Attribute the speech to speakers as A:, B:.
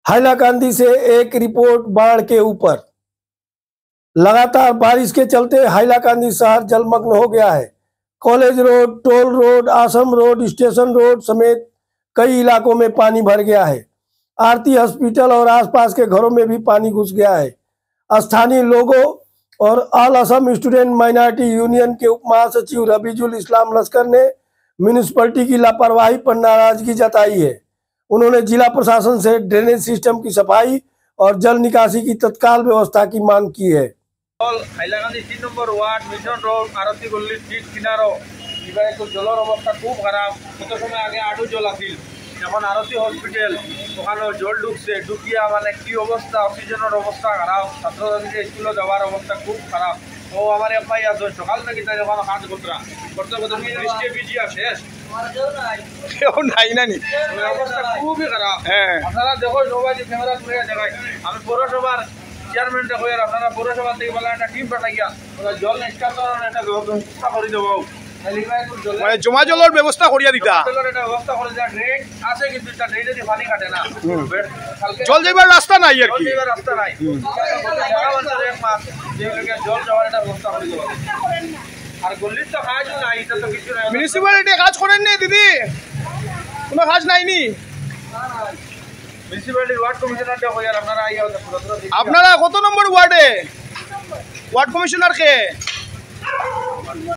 A: हाइलाकांदी से एक रिपोर्ट बाढ़ के ऊपर। लगातार बारिश के चलते हाइलाकांदी शहर जलमग्न हो गया है। कॉलेज रोड, टोल रोड, आश्रम रोड, स्टेशन रोड समेत कई इलाकों में पानी भर गया है। आरती हॉस्पिटल और आसपास के घरों में भी पानी घुस गया है। स्थानीय लोगों और all Assam student minority union के उप महासचिव रबीजुल इस्लाम लश्कर ने म्यूनिसिपैलिटी की लापरवाही पर नाराजगी जताई है। उन्होंने जिला प्रशासन से ड्रेनेज सिस्टम की सफाई और जल निकासी की तत्काल व्यवस्था की मांग की है।
B: हाइलाकांदी 3 নম্বর ওয়ার্ড মিশন রোড আরতি গল্লির ঠিক কিনারো এবার জলের অবস্থা খুব খারাপ। কত সময় আগে আটু জল আছিল, এখন আরতি হসপিটাল ওখানে জল ঢুকছে, ঢুকিয়া মানে কি অবস্থা, অক্সিজেনের অবস্থা খারাপ, ছাত্রছাত্রীদের স্কুলে যাওয়ার অবস্থা খুব খারাপ। ও আমার এফআই আছে সকাল থেকে তাই ওখানে হাত গোতরা করতে করতে বৃষ্টি ভিজিয়া শেষ, কেউ নাই নানি, অবস্থা খুবই খারাপ। আপনারা দেখো সবাই ক্যামেরা তুলে দেখায়। আমি পৌরসভার চেয়ারম্যানটা হয়ে আপনারা পৌরসভা থেকে বলা একটা টিম পাঠাইয়া জল নিষ্কাশনের একটা ব্যবস্থা করে দেবো, মানে জমা জলের ব্যবস্থা করিয়া দিতা, ব্যবস্থা করে দেওয়া। ড্রেন আছে কিন্তু ড্রেনে পানি কাটে না, জল যাইবার রাস্তা নাই, আর কি রাস্তা নাই, জল যাওয়ার একটা ব্যবস্থা করে দেওয়া। আর গল্লির তো কাজ নাই, এটা তো কিছু নাই। মিউনিসিপ্যালিটি কাজ করেন নি দিদি, কোনো কাজ নাইনি। মিউনিসিপ্যালিটি ওয়ার্ড কমিশনারটা হইয়া আপনারা আইয়া, আপনারা কত নম্বর ওয়ার্ডে ওয়ার্ড কমিশনার কে?